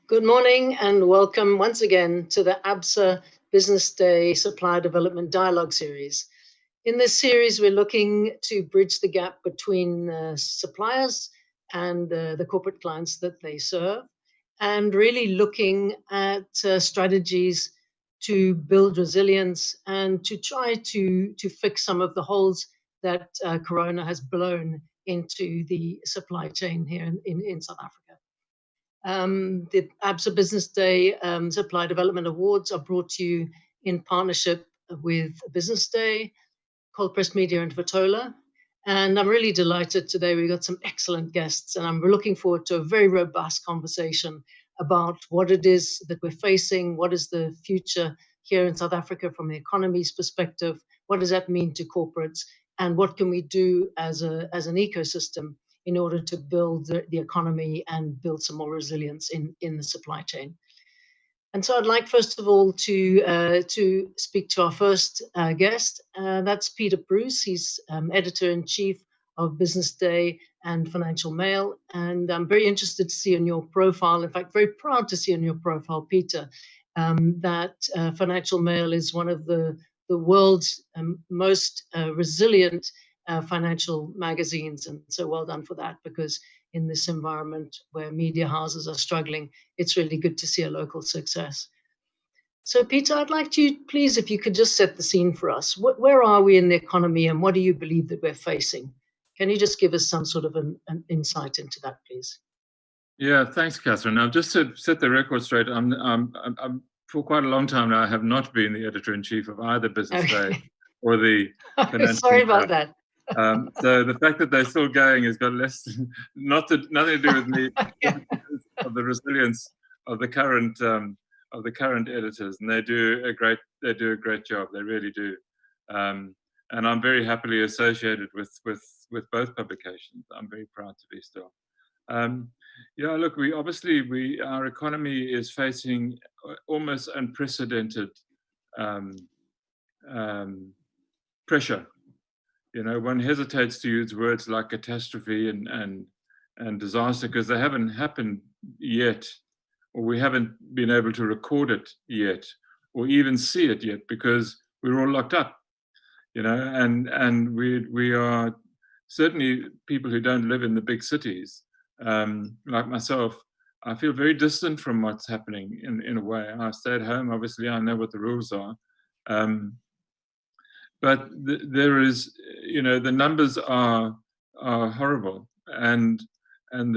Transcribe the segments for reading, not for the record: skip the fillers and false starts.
Good morning and welcome once again to the ABSA Business Day Supply Development Dialogue Series. In this series, we're looking to bridge the gap between suppliers and the corporate clients that they serve, and really looking at strategies to build resilience and to try to fix some of the holes that Corona has blown into the supply chain here in South Africa. The ABSA Business Day Supply Development Awards are brought to you in partnership with Business Day, Cold Press Media, and Vitola. And I'm really delighted today. We've got some excellent guests, and I'm looking forward to a very robust conversation about what it is that we're facing, what is the future here in South Africa from the economy's perspective, what does that mean to corporates, and what can we do as an ecosystem in order to build the economy and build some more resilience in the supply chain. And so I'd like, first of all, to speak to our first guest. That's Peter Bruce. He's editor-in-chief of Business Day and Financial Mail. And I'm very interested to see on your profile, in fact, very proud to see on your profile, Peter, that Financial Mail is one of the world's most resilient financial magazines. And so well done for that, because in this environment where media houses are struggling, it's really good to see a local success. So Peter, I'd like you, please, if you could just set the scene for us. Where are we in the economy and what do you believe that we're facing? Can you just give us some sort of an insight into that, please? Yeah, thanks, Catherine. Now, just to set the record straight, I'm for quite a long time now, I have not been the editor-in-chief of either Business Day or the Financial Sorry about that. So the fact that they're still going has got nothing to do with me, of the resilience of the current editors, and they do a great job. They really do, and I'm very happily associated with both publications. I'm very proud to be still. Yeah, look, our economy is facing almost unprecedented pressure. You know, one hesitates to use words like catastrophe and disaster because they haven't happened yet, or we haven't been able to record it yet, or even see it yet, because we're all locked up. You know, and we are certainly people who don't live in the big cities. Like myself, I feel very distant from what's happening in a way. I stay at home, obviously, I know what the rules are. But there is, you know, the numbers are horrible, and they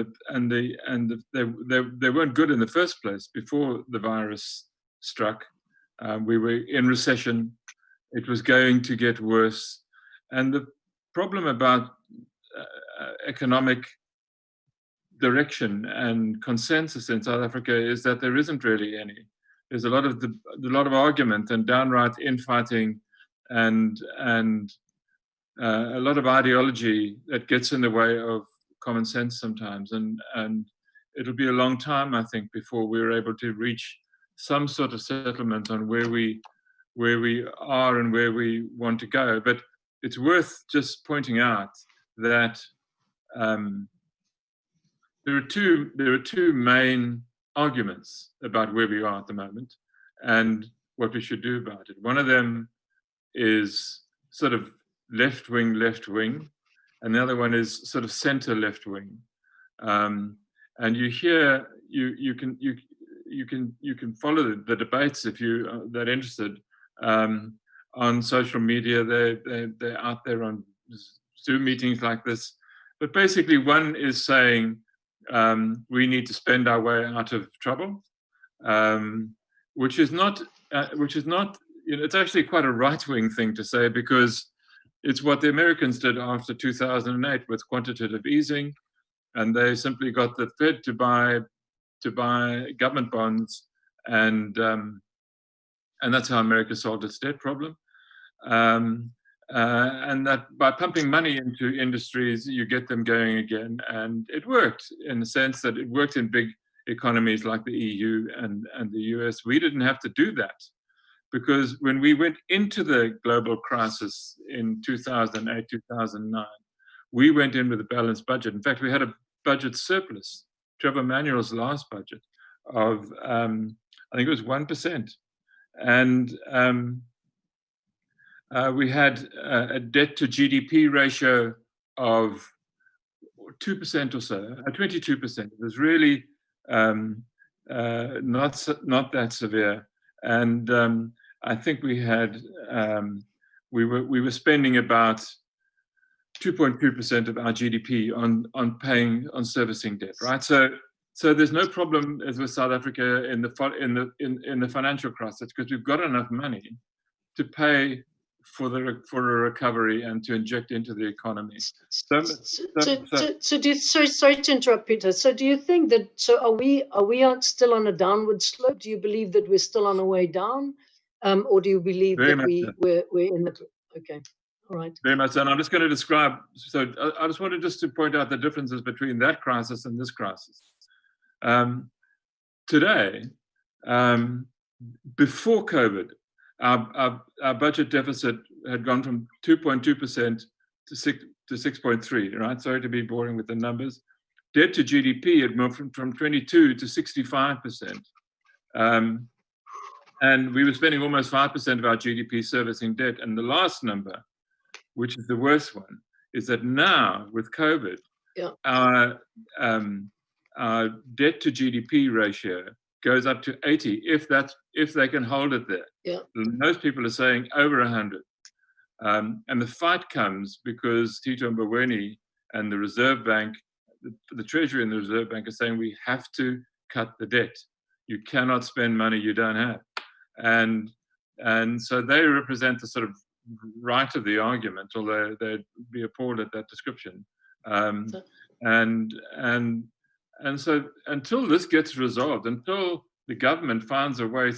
weren't good in the first place before the virus struck. We were in recession. It was going to get worse, and the problem about economic direction and consensus in South Africa is that there isn't really any. There's a lot of argument and downright infighting, and a lot of ideology that gets in the way of common sense sometimes. And it'll be a long time, I think, before we're able to reach some sort of settlement on where we are and where we want to go. But it's worth just pointing out that there are two main arguments about where we are at the moment and what we should do about it. One of them is sort of left wing, and the other one is sort of center left wing. And you can follow the debates if you are that interested on social media. They're out there on Zoom meetings like this. But basically, one is saying we need to spend our way out of trouble, which is not. You know, it's actually quite a right-wing thing to say, because it's what the Americans did after 2008 with quantitative easing, and they simply got the Fed to buy government bonds, and that's how America solved its debt problem. And that by pumping money into industries, you get them going again, and it worked in the sense that it worked in big economies like the EU and the US. We didn't have to do that, because when we went into the global crisis in 2008, 2009, we went in with a balanced budget. In fact, we had a budget surplus. Trevor Manuel's last budget I think it was 1%. And we had a debt to GDP ratio of 2% or so, 22%. It was really not that severe. And I think we had we were spending about 2.2% of our GDP on servicing debt, right? So there's no problem as with South Africa in the financial crisis, because we've got enough money to pay for a recovery and to inject into the economy. Sorry to interrupt, Peter. So do you think that, are we still on a downward slope? Do you believe that we're still on our way down? Or do you believe that we're in the, okay, all right. Very much so. And I'm just going to describe, so I just wanted to point out the differences between that crisis and this crisis. Today, before COVID, our budget deficit had gone from 2.2% to 6.3%, right? Sorry to be boring with the numbers. Debt to GDP had moved from 22 to 65%. And we were spending almost 5% of our GDP servicing debt. And the last number, which is the worst one, is that now with COVID, our debt to GDP ratio goes up to 80 if they can hold it there. Yeah. Most people are saying over 100. And the fight comes because Tito Mboweni and the Reserve Bank, the Treasury and the Reserve Bank are saying we have to cut the debt. You cannot spend money you don't have. And so they represent the sort of right of the argument, although they'd be appalled at that description. And so until this gets resolved, until the government finds a way,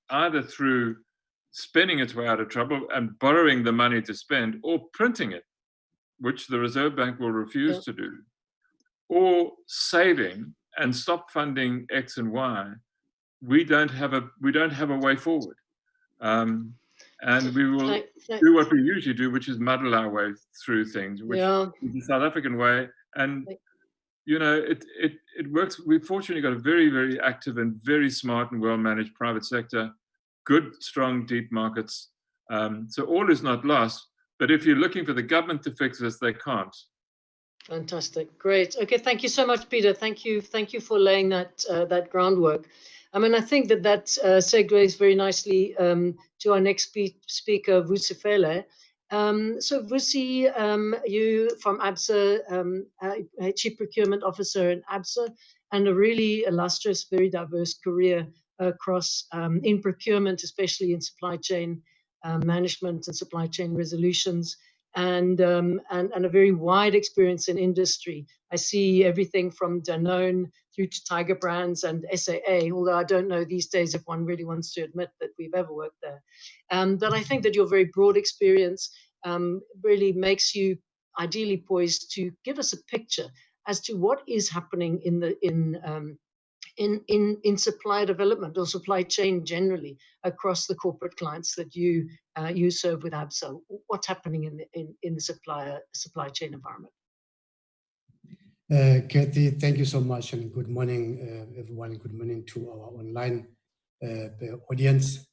either through spending its way out of trouble and borrowing the money to spend, or printing it, which the Reserve Bank will refuse to do, or saving and stop funding X and Y, we don't have a way forward. And we will do what we usually do, which is muddle our way through things, which is the South African way. And you know, it works. We've fortunately got a very, very active and very smart and well-managed private sector, good, strong, deep markets. So all is not lost. But if you're looking for the government to fix this, they can't. Fantastic, great. Okay, thank you so much, Peter. Thank you for laying that groundwork. I mean, I think that segues very nicely to our next speaker, Vusifele. So Vusi, you from ABSA, Chief Procurement Officer in ABSA, and a really illustrious, very diverse career across in procurement, especially in supply chain management and supply chain resolutions, and a very wide experience in industry. I see everything from Danone through to Tiger Brands and SAA, although I don't know these days if one really wants to admit that we've ever worked there. But I think that your very broad experience really makes you ideally poised to give us a picture as to what is happening in supply development or supply chain generally across the corporate clients that you serve with ABSA. What's happening in the supply chain environment? Kathy, thank you so much, and good morning, everyone. Good morning to our online audience.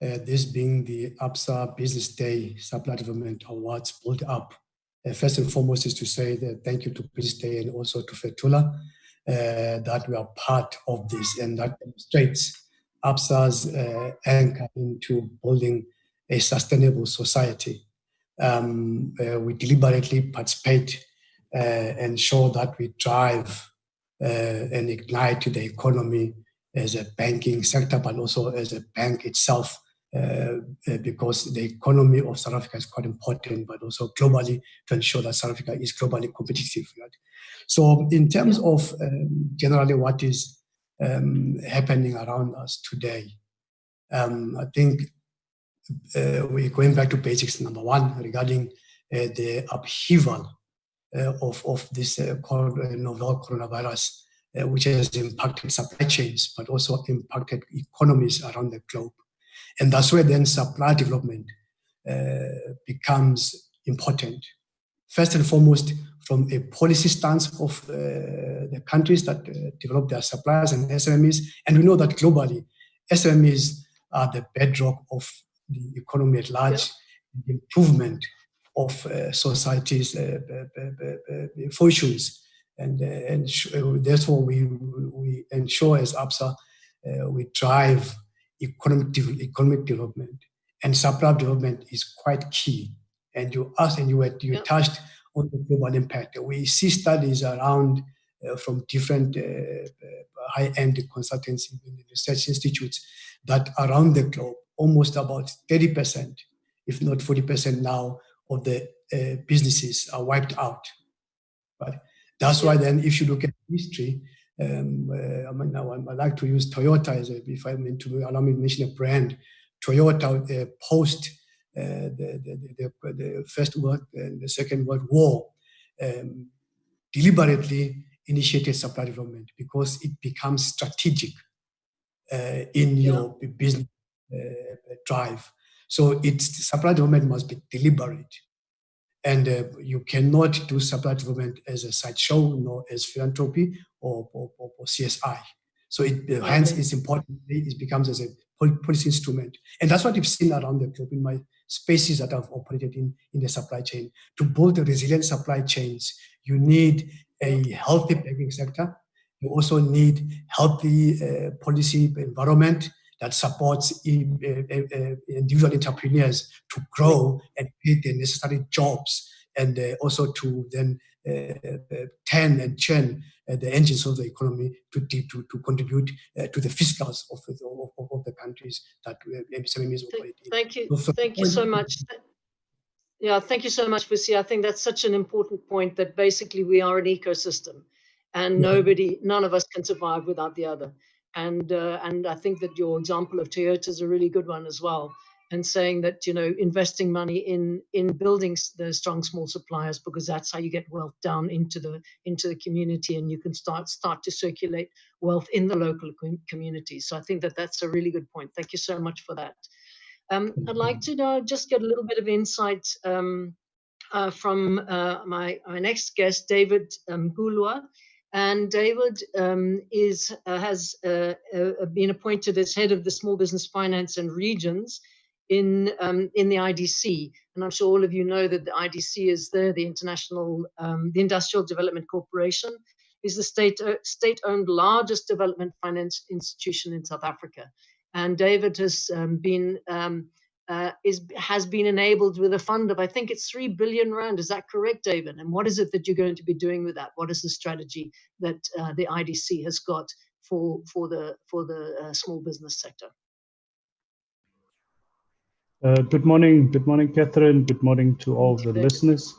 This being the ABSA Business Day Supply Development Awards pulled up. First and foremost is to say that thank you to Business Day and also to Fetula that we are part of this, and that demonstrates ABSA's anchor into building a sustainable society. We deliberately participate and show that we drive and ignite the economy as a banking sector, but also as a bank itself, because the economy of South Africa is quite important, but also globally to ensure that South Africa is globally competitive. Right? So in terms of generally what is happening around us today, I think we're going back to basics, number one, regarding the upheaval of this novel coronavirus, which has impacted supply chains, but also impacted economies around the globe. And that's where then supply development becomes important. First and foremost, from a policy stance of the countries that develop their suppliers and SMEs. And we know that globally, SMEs are the bedrock of the economy at large, the improvement of society's fortunes. And therefore, we ensure as ABSA, we drive economic development. And supply development is quite key. And you asked, and you touched on the global impact. We see studies around from different high-end consultancy and research institutes that around the globe, almost about 30%, if not 40% now, of the businesses are wiped out. But that's why then, if you look at history, I like to use Toyota as if I mean to allow me to mention a brand. Toyota post the First World and the Second World War deliberately initiated supply development because it becomes strategic in your business drive. So it's supply development must be deliberate. And you cannot do supply development as a sideshow, nor as philanthropy or CSI. So hence it's important, it becomes as a policy instrument. And that's what we've seen around the globe in my spaces that I've operated in the supply chain. To build a resilient supply chains, you need a healthy banking sector. You also need healthy policy environment that supports individual entrepreneurs to grow and create the necessary jobs, and also to then turn and churn the engines of the economy to contribute to the fiscals of the countries that SMEs operate in. Thank you so much. Yeah, thank you so much, Busi. I think that's such an important point, that basically we are an ecosystem, and none of us can survive without the other. And I think that your example of Toyota is a really good one as well, and saying that, you know, investing money in building the strong small suppliers, because that's how you get wealth down into the community, and you can start to circulate wealth in the local community. So I think that that's a really good point. Thank you so much for that. I'd like to just get a little bit of insight from my next guest, David Gulwa. And David has been appointed as head of the Small Business Finance and Regions in the IDC. And I'm sure all of you know that the IDC is the Industrial Development Corporation, is the state-owned largest development finance institution in South Africa. And David has been enabled with a fund of, I think it's 3 billion rand. Is that correct, David? And what is it that you're going to be doing with that? What is the strategy that the IDC has got for the small business sector? Good morning, Catherine. Good morning to all the listeners.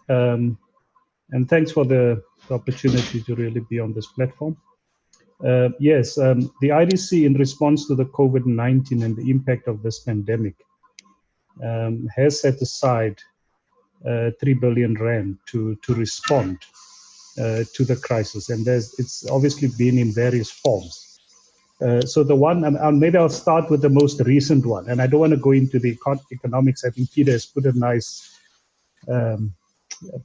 And thanks for the opportunity to really be on this platform. Yes, the IDC, in response to the COVID-19 and the impact of this pandemic, has set aside 3 billion rand to respond to the crisis, and it's obviously been in various forms. So the one, maybe I'll start with the most recent one, and I don't want to go into the economics. I think Peter has put a nice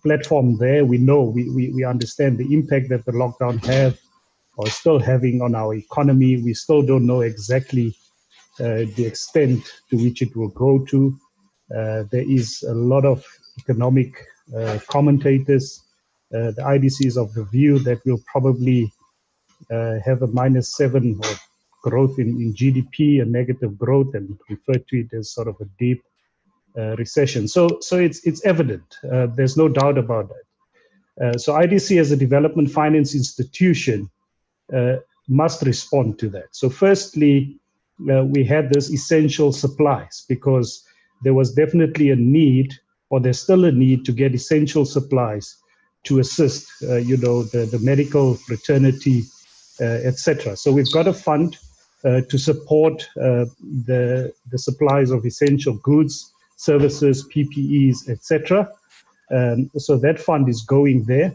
platform there. We know, we understand the impact that the lockdown have or still having on our economy. We still don't know exactly the extent to which it will grow to. There is a lot of economic commentators. The IDC is of the view that we'll probably have a -7 or growth in GDP, a negative growth, and refer to it as sort of a deep recession. So it's evident. There's no doubt about that. So IDC as a development finance institution must respond to that. So firstly, we had this essential supplies because there was definitely a need, or there's still a need, to get essential supplies to assist, the medical fraternity, etc. So we've got a fund to support the supplies of essential goods, services, PPEs, etc. So that fund is going there.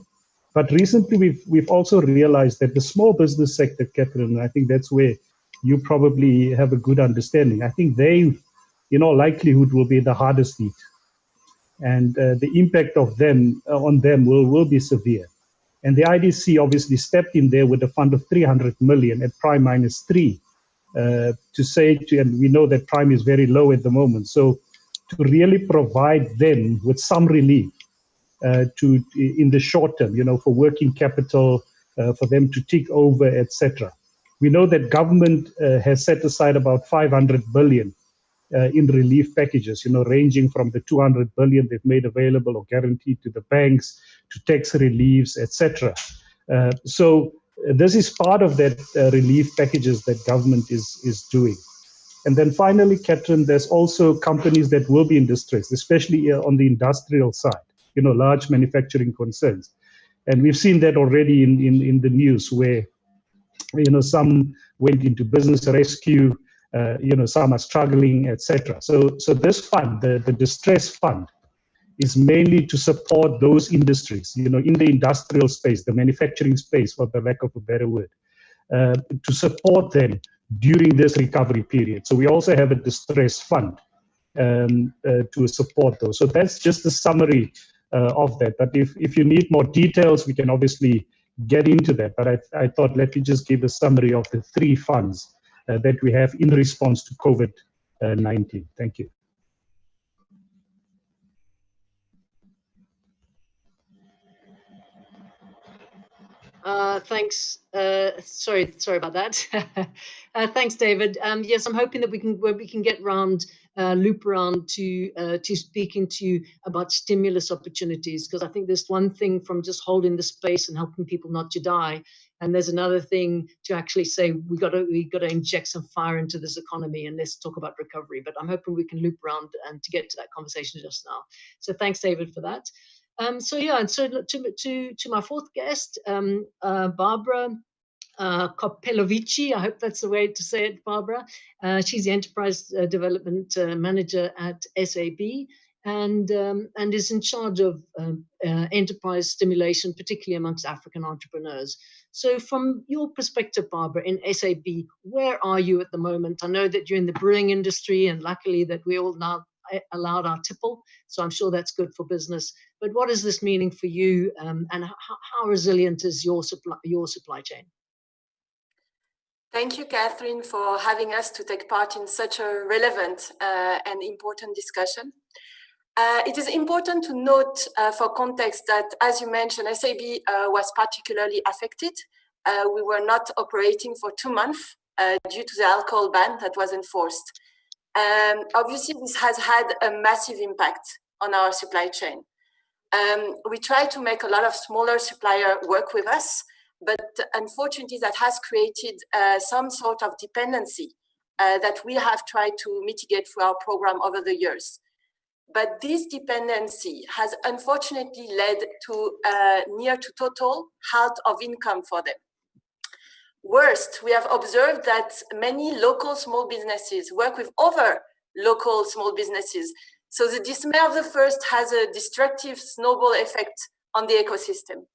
But recently, we've also realized that the small business sector, Catherine, and I think that's where you probably have a good understanding. I think they, in all likelihood, will be the hardest hit. and the impact of them on them will be severe. And the IDC obviously stepped in there with a fund of 300 million at prime -3 to say to, and we know that prime is very low at the moment, so to really provide them with some relief in the short term, for working capital, for them to tick over, etc. We know that government has set aside about 500 billion in relief packages, ranging from the 200 billion they've made available or guaranteed to the banks, to tax reliefs, etc. So this is part of that relief packages that government is doing. And then finally, Catherine, there's also companies that will be in distress, especially on the industrial side, large manufacturing concerns. And we've seen that already in the news where, some went into business rescue, some are struggling, etc. So this fund, the distress fund, is mainly to support those industries, in the industrial space, the manufacturing space, for the lack of a better word, to support them during this recovery period. So we also have a distress fund to support those. So that's just a summary of that. But if you need more details, we can obviously get into that. But I thought, let me just give a summary of the 3 funds that we have in response to COVID-19. Thank you. Thanks. Sorry about that. Thanks, David. Yes, I'm hoping that we can get loop around to speaking to you about stimulus opportunities, because I think there's one thing from just holding the space and helping people not to die, and there's another thing to actually say we got to inject some fire into this economy and let's talk about recovery. But I'm hoping we can loop around and to get to that conversation just now. So thanks, David, for that. So to my fourth guest, Barbara Kopelovici, I hope that's the way to say it, Barbara. She's the Enterprise Development Manager at SAB and is in charge of enterprise stimulation, particularly amongst African entrepreneurs. So from your perspective, Barbara, in SAB, where are you at the moment? I know that you're in the brewing industry, and luckily that we all now allowed our tipple, so I'm sure that's good for business. But what is this meaning for you, and how resilient is your supply chain? Thank you, Catherine, for having us to take part in such a relevant and important discussion. It is important to note for context that, as you mentioned, SAB was particularly affected. We were not operating for 2 months due to the alcohol ban that was enforced. Obviously, this has had a massive impact on our supply chain. We try to make a lot of smaller suppliers work with us, but unfortunately that has created some sort of dependency that we have tried to mitigate through our program over the years. But this dependency has unfortunately led to near to total halt of income for them. Worst, we have observed that many local small businesses work with other local small businesses. So the dismay of the first has a destructive snowball effect on the ecosystem.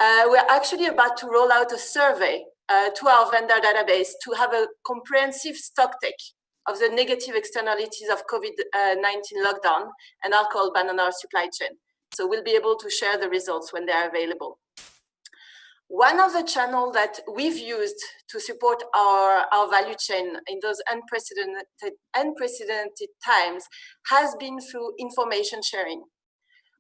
We're actually about to roll out a survey to our vendor database to have a comprehensive stock take of the negative externalities of COVID-19 lockdown and alcohol ban on our supply chain. So we'll be able to share the results when they are available. One of the channels that we've used to support our value chain in those unprecedented times has been through information sharing.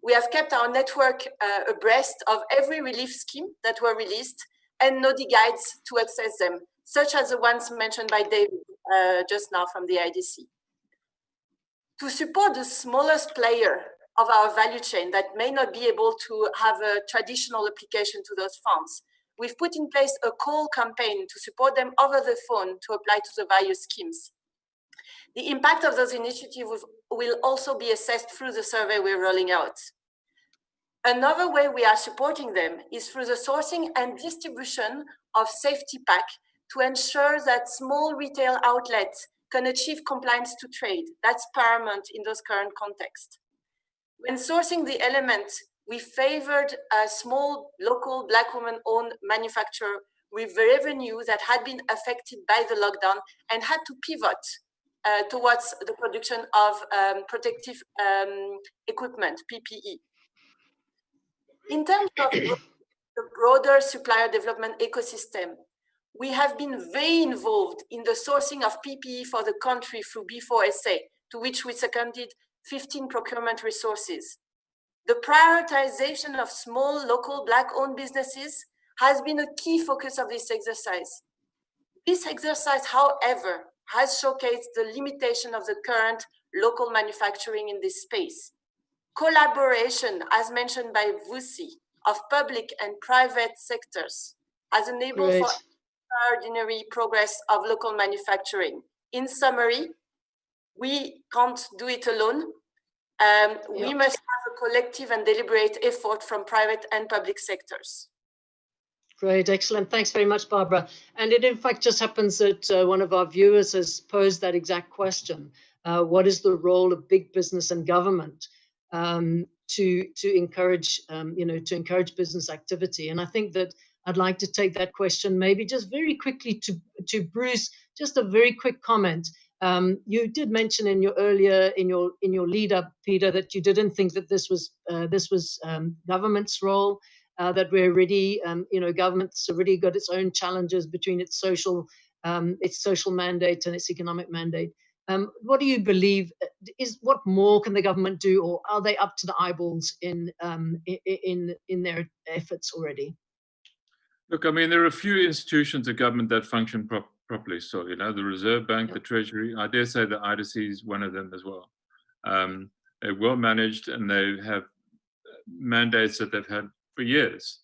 We have kept our network abreast of every relief scheme that were released and Nodi guides to access them, such as the ones mentioned by David just now from the IDC. To support the smallest player of our value chain that may not be able to have a traditional application to those funds, we've put in place a call campaign to support them over the phone to apply to the various schemes. The impact of those initiatives will also be assessed through the survey we're rolling out. Another way we are supporting them is through the sourcing and distribution of safety pack to ensure that small retail outlets can achieve compliance to trade. That's paramount in those current contexts. When sourcing the elements, we favored a small local Black woman-owned manufacturer with revenue that had been affected by the lockdown and had to pivot towards the production of protective equipment, PPE. In terms of the broader supplier development ecosystem, we have been very involved in the sourcing of PPE for the country through B4SA, to which we seconded 15 procurement resources. The prioritization of small, local, Black-owned businesses has been a key focus of this exercise. This exercise, however, has showcased the limitation of the current local manufacturing in this space. Collaboration, as mentioned by Vusi, of public and private sectors has enabled for extraordinary progress of local manufacturing. In summary, we can't do it alone. We must have a collective and deliberate effort from private and public sectors. Great, excellent. Thanks very much, Barbara. And it in fact just happens that one of our viewers has posed that exact question. What is the role of big business and government to encourage, to encourage business activity? And I think that I'd like to take that question maybe just very quickly to Bruce, just a very quick comment. You did mention in your lead up, Peter, that you didn't think that this was government's role. That we're already, government's already got its own challenges between its social mandate and its economic mandate. What do you believe what more can the government do, or are they up to the eyeballs in their efforts already? Look, I mean, there are a few institutions of government that function properly. So, the Reserve Bank, the Treasury, I dare say the IDC is one of them as well. They're well managed and they have mandates that they've had for years.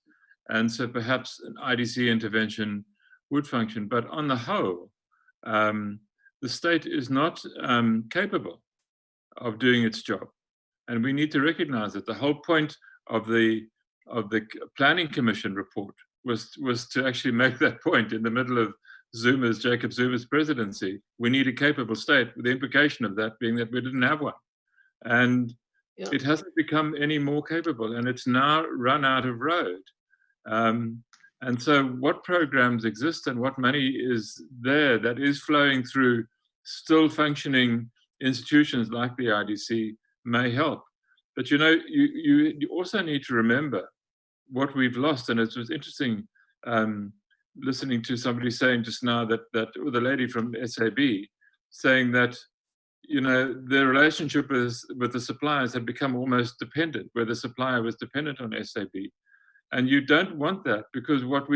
And so perhaps an IDC intervention would function. But on the whole, the state is not capable of doing its job. And we need to recognize that the whole point of the Planning Commission report was to actually make that point in the middle of Jacob Zuma's presidency. We need a capable state, with the implication of that being that we didn't have one. And it hasn't become any more capable, and it's now run out of road. And so what programs exist and what money is there that is flowing through still functioning institutions like the IDC may help. But you also need to remember what we've lost. And it was interesting listening to somebody saying just now that or the lady from SAB saying that the relationship with the suppliers had become almost dependent, where the supplier was dependent on SAB. And you don't want that, because what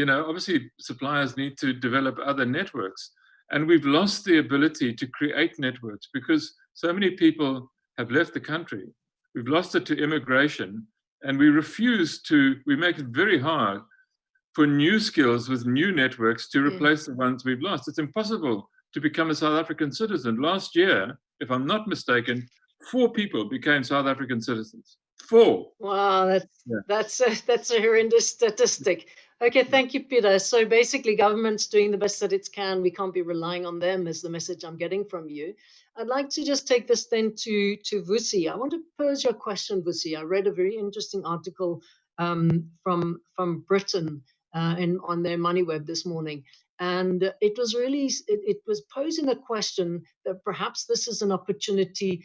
obviously suppliers need to develop other networks. And we've lost the ability to create networks because so many people have left the country. We've lost it to immigration, and we make it very hard for new skills with new networks to replace the ones we've lost. It's impossible to become a South African citizen. Last year, if I'm not mistaken, 4 people became South African citizens. 4. Wow, that's a horrendous statistic. Okay, thank you, Peter. So basically, government's doing the best that it can. We can't be relying on them, is the message I'm getting from you. I'd like to just take this then to Vusi. I want to pose you a question, Vusi. I read a very interesting article from Britain on their MoneyWeb this morning. And it was posing a question that perhaps this is an opportunity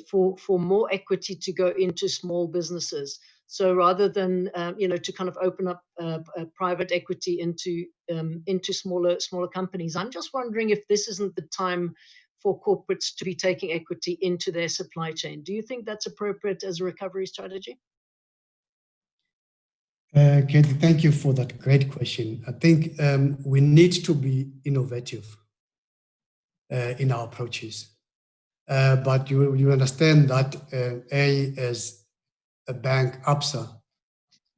for more equity to go into small businesses. So rather than to kind of open up private equity into smaller companies, I'm just wondering if this isn't the time for corporates to be taking equity into their supply chain. Do you think that's appropriate as a recovery strategy? Katie, thank you for that great question. I think we need to be innovative in our approaches. But you understand that as a bank, ABSA,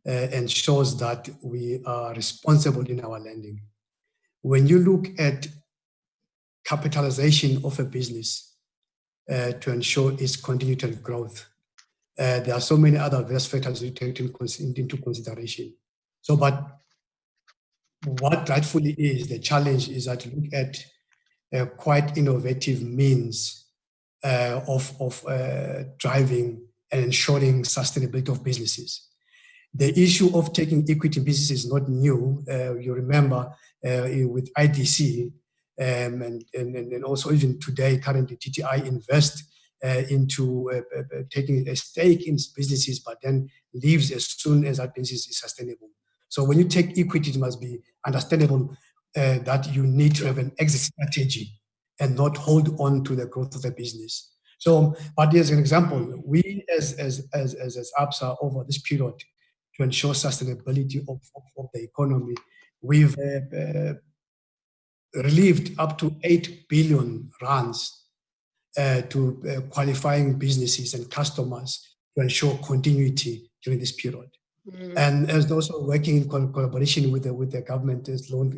ensures that we are responsible in our lending. When you look at capitalization of a business to ensure its continued growth, there are so many other various factors you take into consideration. So, but what rightfully is the challenge is that you look at quite innovative means of driving and ensuring sustainability of businesses. The issue of taking equity in business is not new. You remember with IDC, and also even today, currently, TTI invest into taking a stake in businesses, but then leaves as soon as that business is sustainable. So when you take equity, it must be understandable that you need to have an exit strategy and not hold on to the growth of the business. So, but as an example, we as ABSA over this period to ensure sustainability of the economy, we've relieved up to 8 billion rands to qualifying businesses and customers to ensure continuity during this period. And as also working in collaboration with the government's loan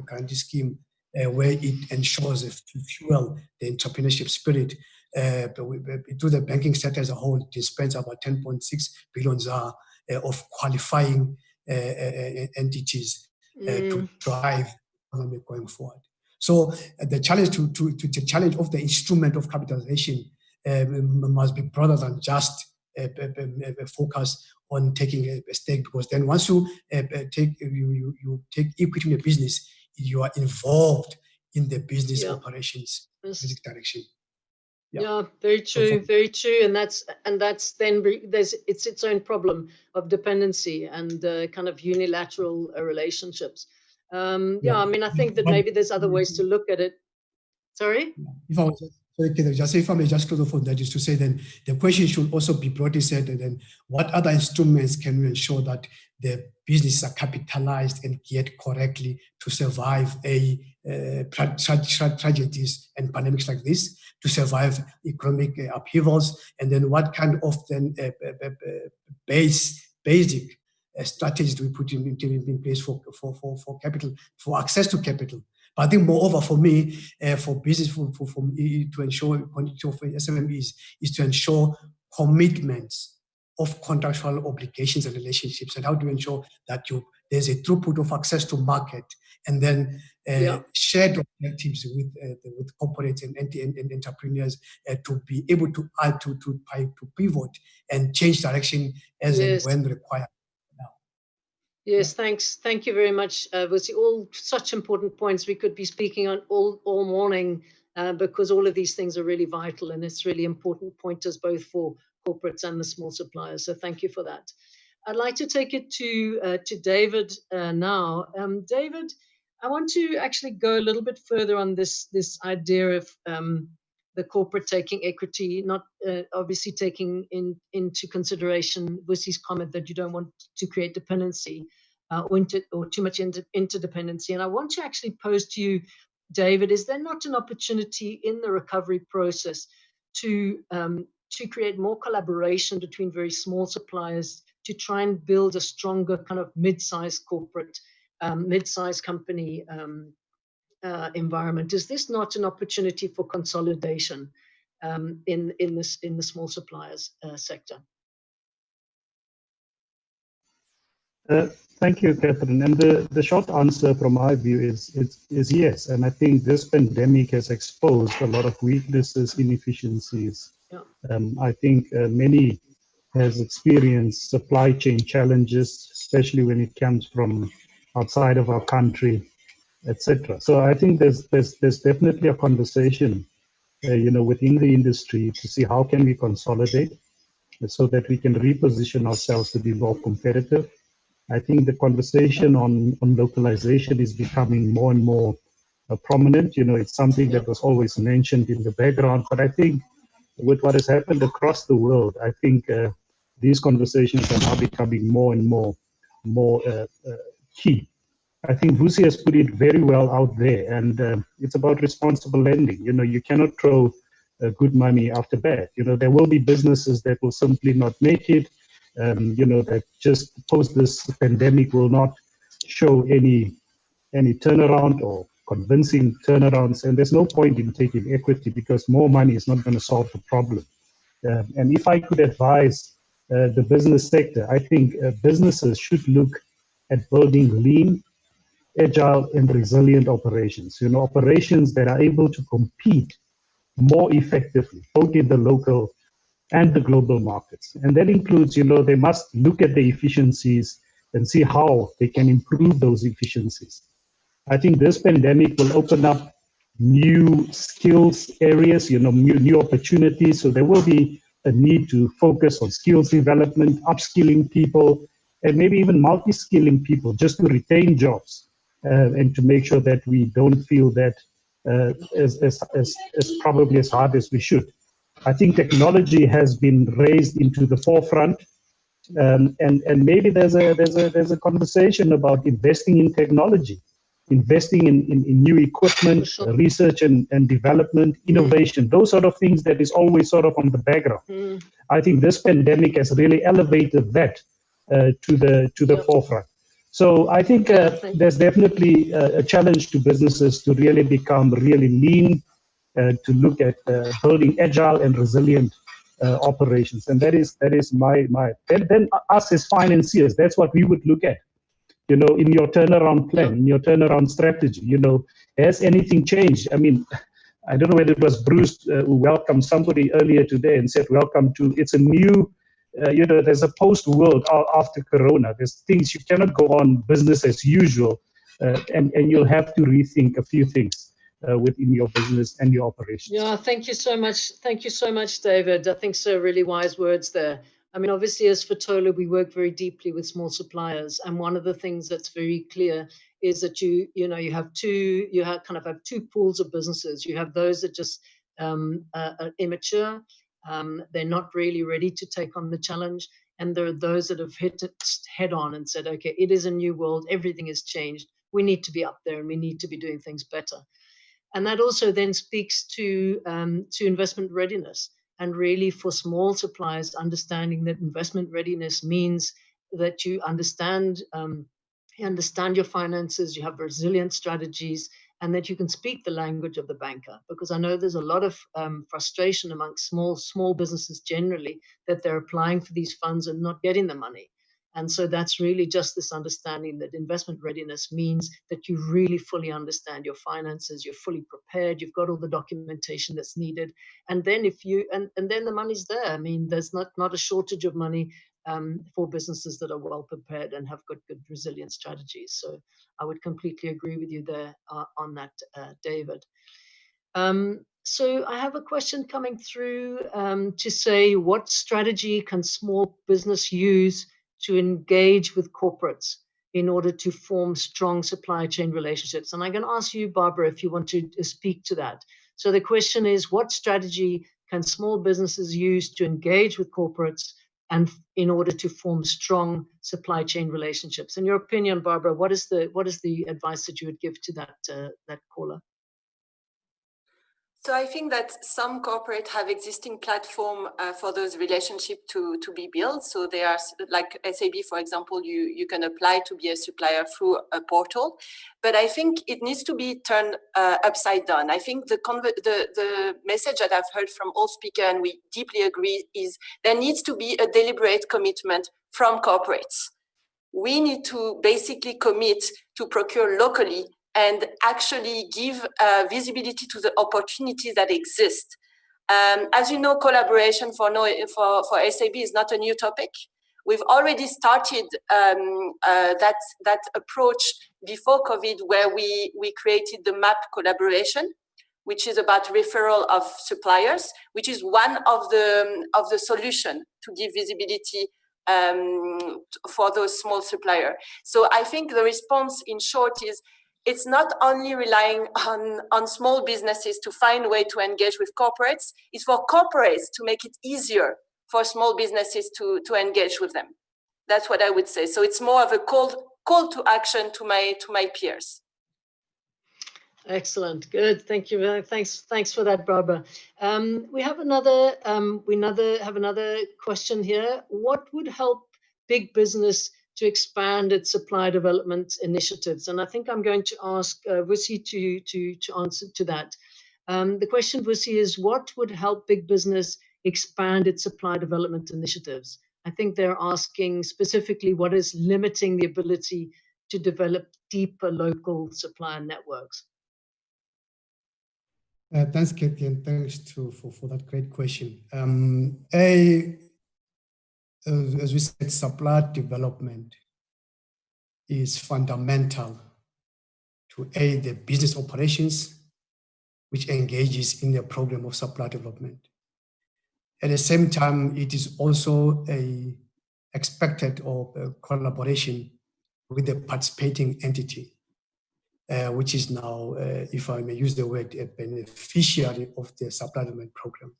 guarantee scheme, where it ensures to fuel the entrepreneurship spirit. To the banking sector as a whole, it spends about 10.6 billion ZAR of qualifying entities to drive economy going forward. So the challenge the challenge of the instrument of capitalization must be broader than just a focus on taking a stake, because then once you take equity in a business, you are involved in the business operations direction. Yeah, very true, very true, and that's then there's its own problem of dependency and kind of unilateral relationships. I mean, I think that maybe there's other ways to look at it. Sorry? If I was if I may just close off on that, is to say then the question should also be broadly said, and then what other instruments can we ensure that the businesses are capitalized and geared correctly to survive tragedies and pandemics like this, to survive economic upheavals, and then what kind of then basic strategies do we put in place for capital, for access to capital. But I think moreover for me, for business, for me to ensure continuity of SMEs is to ensure commitments of contractual obligations and relationships, and how to ensure that there's a throughput of access to market, and then shared objectives with corporates and entrepreneurs to be able to add to pivot and change direction as and when required. Yes, thanks. Thank you very much, Vusi. All such important points we could be speaking on all morning, because all of these things are really vital, and it's really important pointers both for corporates and the small suppliers. So thank you for that. I'd like to take it to David now. David, I want to actually go a little bit further on this idea of the corporate taking equity, not obviously taking into consideration Vusi's comment that you don't want to create dependency or too much interdependency. And I want to actually pose to you, David, is there not an opportunity in the recovery process to create more collaboration between very small suppliers to try and build a stronger kind of mid-sized corporate, mid-sized company environment? Is this not an opportunity for consolidation in the small suppliers sector? Thank you, Catherine. And the short answer from my view is yes. And I think this pandemic has exposed a lot of weaknesses, inefficiencies. I think many has experienced supply chain challenges, especially when it comes from outside of our country, etc. So I think there's definitely a conversation, within the industry to see how can we consolidate so that we can reposition ourselves to be more competitive. I think the conversation on localization is becoming more and more prominent. It's something that was always mentioned in the background, but I think with what has happened across the world, I think these conversations are now becoming more and more key. I think Vusi has put it very well out there, and it's about responsible lending. You cannot throw good money after bad. There will be businesses that will simply not make it. That just post this pandemic will not show any turnaround or convincing turnarounds, and there's no point in taking equity because more money is not going to solve the problem. And if I could advise the business sector, I think businesses should look at building lean, agile, and resilient operations. Operations that are able to compete more effectively, both in the local and the global markets. And that includes, they must look at the efficiencies and see how they can improve those efficiencies. I think this pandemic will open up new skills areas, new opportunities. So there will be a need to focus on skills development, upskilling people, and maybe even multi-skilling people just to retain jobs and to make sure that we don't feel that as probably as hard as we should. I think technology has been raised into the forefront, and maybe there's a conversation about investing in technology, investing in new equipment, research and development, innovation, those sort of things that is always sort of on the background. I think this pandemic has really elevated that to the forefront. So I think there's definitely a challenge to businesses to really become really lean, to look at building agile and resilient operations, and that is my then us as financiers, that's what we would look at. In your turnaround plan, in your turnaround strategy, has anything changed? I mean, I don't know whether it was Bruce who welcomed somebody earlier today and said, welcome to, it's a new, there's a post-world after Corona. There's things, you cannot go on business as usual, and you'll have to rethink a few things within your business and your operations. Yeah, thank you so much. Thank you so much, David. I think so really wise words there. I mean, obviously, as Fatola, we work very deeply with small suppliers, and one of the things that's very clear is that you have two pools of businesses. You have those that just are immature, they're not really ready to take on the challenge, and there are those that have hit it head on and said, okay, it is a new world, everything has changed, we need to be up there and we need to be doing things better. And that also then speaks to investment readiness, and really for small suppliers, understanding that investment readiness means that you understand your finances, you have resilient strategies, and that you can speak the language of the banker. Because I know there's a lot of frustration amongst small businesses generally that they're applying for these funds and not getting the money. And so that's really just this understanding that investment readiness means that you really fully understand your finances, you're fully prepared, you've got all the documentation that's needed. And then and then the money's there. I mean, there's not a shortage of money for businesses that are well prepared and have got good resilient strategies. So I would completely agree with you there on that, David. So I have a question coming through to say, what strategy can small business use to engage with corporates in order to form strong supply chain relationships? And I'm going to ask you, Barbara, if you want to speak to that. So the question is, what strategy can small businesses use to engage with corporates and in order to form strong supply chain relationships? In your opinion, Barbara, what is the advice that you would give to that caller? So I think that some corporate have existing platform for those relationships to be built. So they are like SAB, for example, you can apply to be a supplier through a portal. But I think it needs to be turned upside down. I think the message that I've heard from all speakers, and we deeply agree, is there needs to be a deliberate commitment from corporates. We need to basically commit to procure locally and actually give visibility to the opportunities that exist. As you know, collaboration for SAB is not a new topic. We've already started that approach before COVID, where we created the MAP collaboration, which is about referral of suppliers, which is one of the solution to give visibility for those small suppliers. So I think the response in short is, it's not only relying on small businesses to find a way to engage with corporates, it's for corporates to make it easier for small businesses to engage with them. That's what I would say. So it's more of a call to action to my peers. Excellent, good, thank you. Thanks for that, Barbara. We have another question here. What would help big business to expand its supply development initiatives? And I think I'm going to ask Vusi to answer to that. The question, Vusi, is what would help big business expand its supply development initiatives? I think they're asking specifically what is limiting the ability to develop deeper local supplier networks. Thanks, Katie, and thanks for that great question. As we said, supply development is fundamental to the business operations which engages in the program of supply development. At the same time, it is also a expected or a collaboration with the participating entity, which is now, if I may use the word, a beneficiary of the supply development program.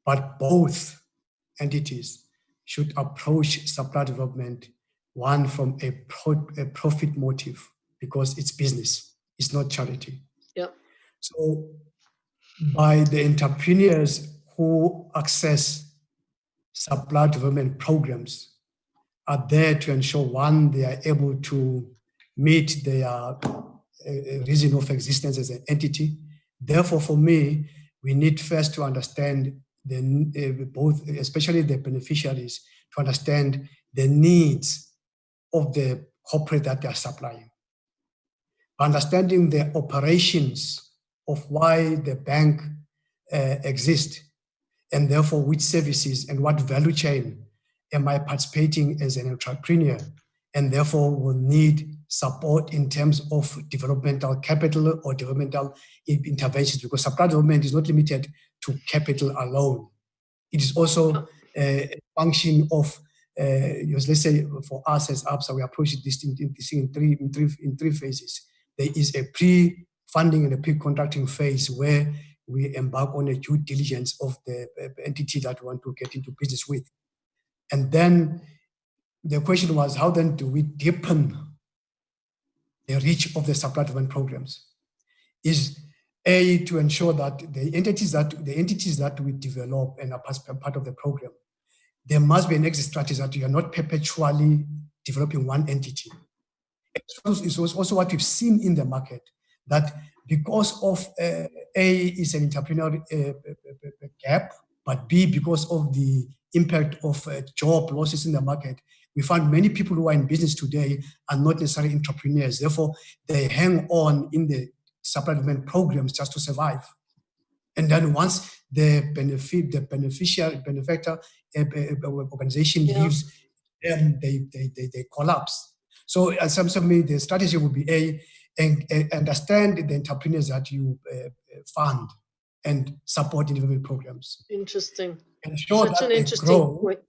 But both entities should approach supply development, one from a profit motive, because it's business, it's not charity. Yep. So by the entrepreneurs who access supply development programs are there to ensure, one, they are able to meet their reason of existence as an entity. Therefore, for me, we need first to understand both, especially the beneficiaries, to understand the needs of the corporate that they are supplying. Understanding the operations of why the bank exists, and therefore which services and what value chain am I participating as an entrepreneur, and therefore will need support in terms of developmental capital or developmental interventions, because supply development is not limited to capital alone. It is also a function of, let's say, for us as ABSA, we approach this in three phases. There is a pre-funding and a pre-contracting phase where we embark on a due diligence of the entity that we want to get into business with. And then the question was, how then do we deepen the reach of the supply development programs? Is to ensure that the entities that we develop and are part of the program, there must be an exit strategy that you are not perpetually developing one entity. It's also what we've seen in the market, that because of A is an entrepreneurial gap, but B, because of the impact of job losses in the market, we find many people who are in business today are not necessarily entrepreneurs. Therefore, they hang on in the supply development programs just to survive. And then once the benefactor organization leaves, then they collapse. So at some way, the strategy would be and understand the entrepreneurs that you fund and support in development programs. Interesting. Ensure Such that an they interesting grow. point.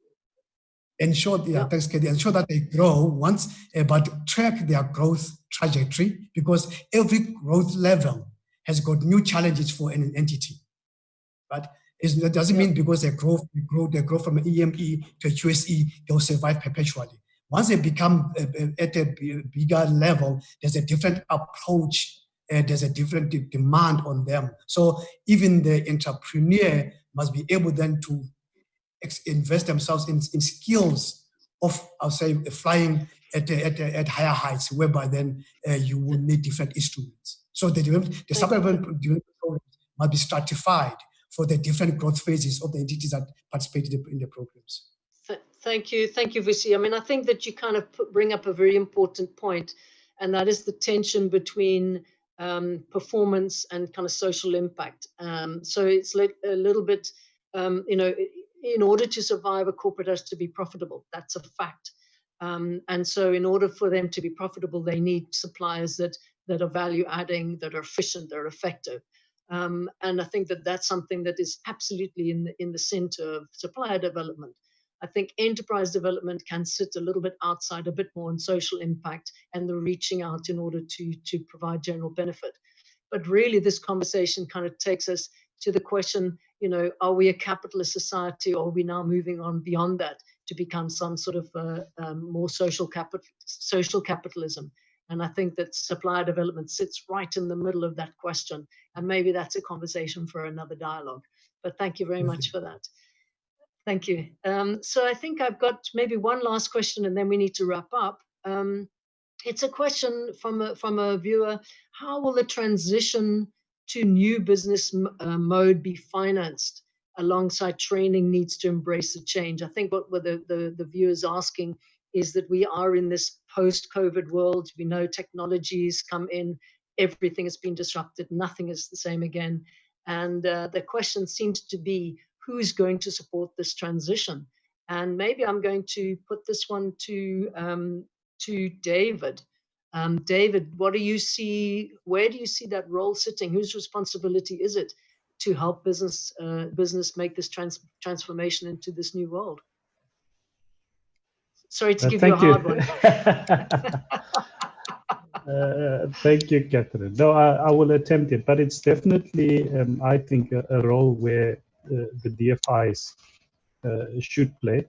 Ensure, thanks, Katie. Ensure that they grow once, but track their growth trajectory, because every growth level has got new challenges for an entity. But it doesn't mean because they grow from an EME to a QSE, they'll survive perpetually. Once they become at a bigger level, there's a different approach, there's a different demand on them. So even the entrepreneur must be able then to invest themselves in skills of, I'll say, flying at higher heights, whereby then you will need different instruments. So the supply development program must be stratified for the different growth phases of the entities that participated in the programs. Thank you, Vusi. I mean, I think that you kind of bring up a very important point, and that is the tension between performance and kind of social impact. So it's like a little bit, in order to survive, a corporate has to be profitable. That's a fact. And so in order for them to be profitable, they need suppliers that are value adding, that are efficient, that are effective. And I think that that's something that is absolutely in the center of supplier development. I think enterprise development can sit a little bit outside, a bit more on social impact and the reaching out in order to provide general benefit. But really, this conversation kind of takes us to the question, are we a capitalist society, or are we now moving on beyond that to become some sort of more social capitalism? And I think that supplier development sits right in the middle of that question. And maybe that's a conversation for another dialogue. But thank you very much for that. Thank you. So I think I've got maybe one last question, and then we need to wrap up. It's a question from a viewer. How will the transition to new business mode be financed alongside training needs to embrace the change? I think what the viewer is asking is that we are in this post-COVID world. We know technologies come in, everything has been disrupted, nothing is the same again. And the question seems to be, who's going to support this transition? And maybe I'm going to put this one to David. David, what do you see? Where do you see that role sitting? Whose responsibility is it to help business make this transformation into this new world? Sorry to give you a hard one. Thank you, Catherine. No, I will attempt it, but it's definitely, I think, a role where the DFIs should play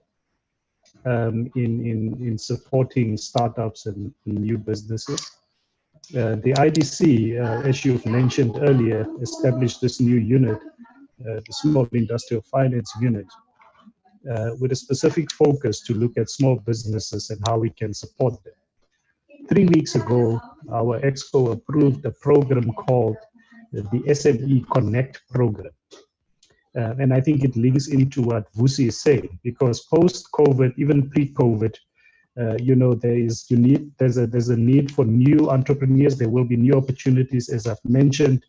in supporting startups and new businesses. The IDC, as you've mentioned earlier, established this new unit, the Small Industrial Finance Unit, with a specific focus to look at small businesses and how we can support them. 3 weeks ago, our Exco approved a program called the SME Connect program. And I think it links into what Vusi is saying, because post-COVID, even pre-COVID, there's a need for new entrepreneurs. There will be new opportunities, as I've mentioned.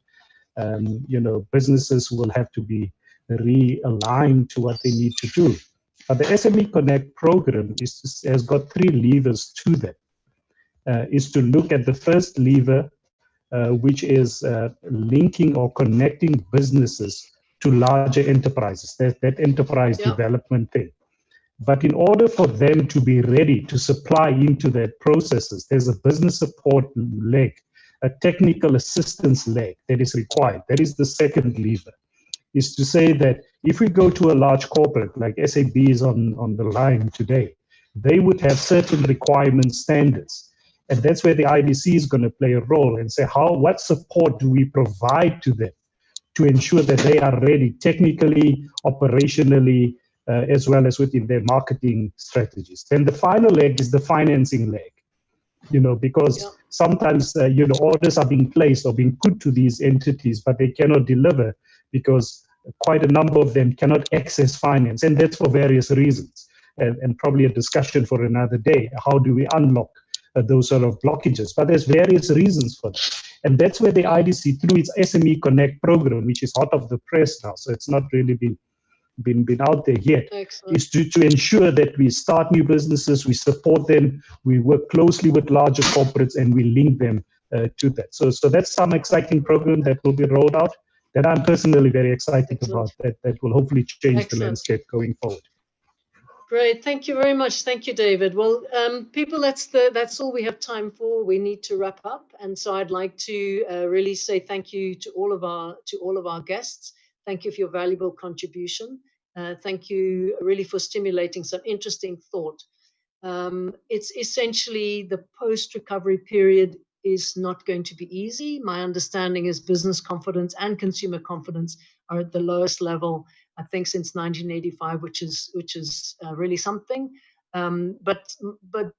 Businesses will have to be realigned to what they need to do. But the SME Connect program has got 3 levers to that. Is to look at the first lever, which is linking or connecting businesses to larger enterprises, that enterprise development thing. But in order for them to be ready to supply into that processes, there's a business support leg, a technical assistance leg that is required. That is the second lever, is to say that if we go to a large corporate, like SAB is on the line today, they would have certain requirement standards. And that's where the IDC is going to play a role and say, what support do we provide to them to ensure that they are ready technically, operationally, as well as within their marketing strategies. Then the final leg is the financing leg, because sometimes, orders are being placed or being put to these entities, but they cannot deliver because quite a number of them cannot access finance. And that's for various reasons, and probably a discussion for another day. How do we unlock those sort of blockages? But there's various reasons for that. And that's where the IDC, through its SME Connect program, which is hot off the press now, so it's not really been out there yet, is to ensure that we start new businesses, we support them, we work closely with larger corporates, and we link them to that. So that's some exciting program that will be rolled out that I'm personally very excited about, that will hopefully change the landscape going forward. Great, thank you very much. Thank you, David. Well, people, that's all we have time for. We need to wrap up, and so I'd like to really say thank you to all of our guests. Thank you for your valuable contribution. Thank you really for stimulating some interesting thought. It's essentially the post-recovery period is not going to be easy. My understanding is business confidence and consumer confidence are at the lowest level, I think, since 1985, which is really something. But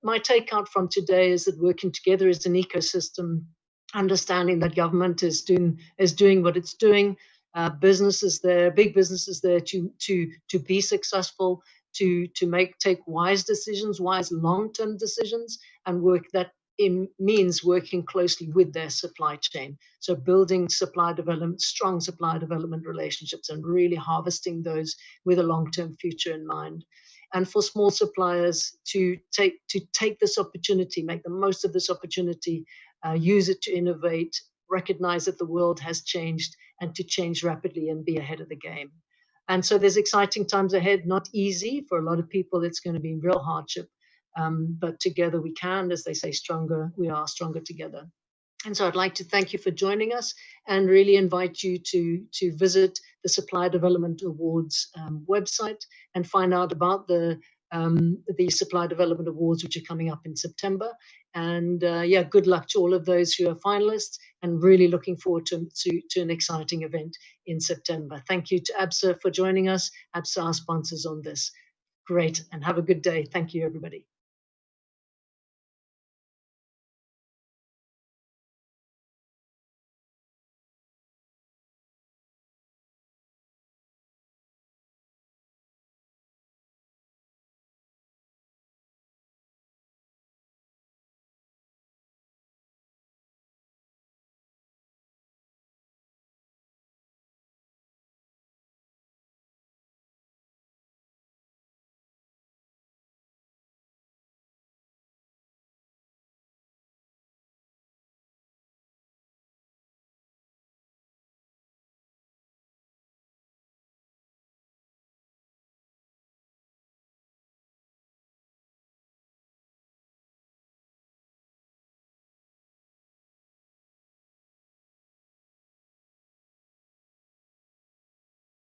my takeout from today is that working together as an ecosystem, understanding that government is doing what it's doing, businesses there, big businesses there to be successful, to take wise decisions, wise long-term decisions, and work that means working closely with their supply chain. So building strong supply development relationships and really harvesting those with a long-term future in mind. And for small suppliers to take this opportunity, make the most of this opportunity, use it to innovate, recognize that the world has changed, and to change rapidly and be ahead of the game. And so there's exciting times ahead, not easy. For a lot of people, it's going to be real hardship. But together we can, as they say, we are stronger together. And so I'd like to thank you for joining us and really invite you to visit the Supply Development Awards website and find out about the Supply Development Awards, which are coming up in September. And good luck to all of those who are finalists, and really looking forward to an exciting event in September. Thank you to ABSA for joining us. ABSA are sponsors on this. Great, and have a good day. Thank you, everybody.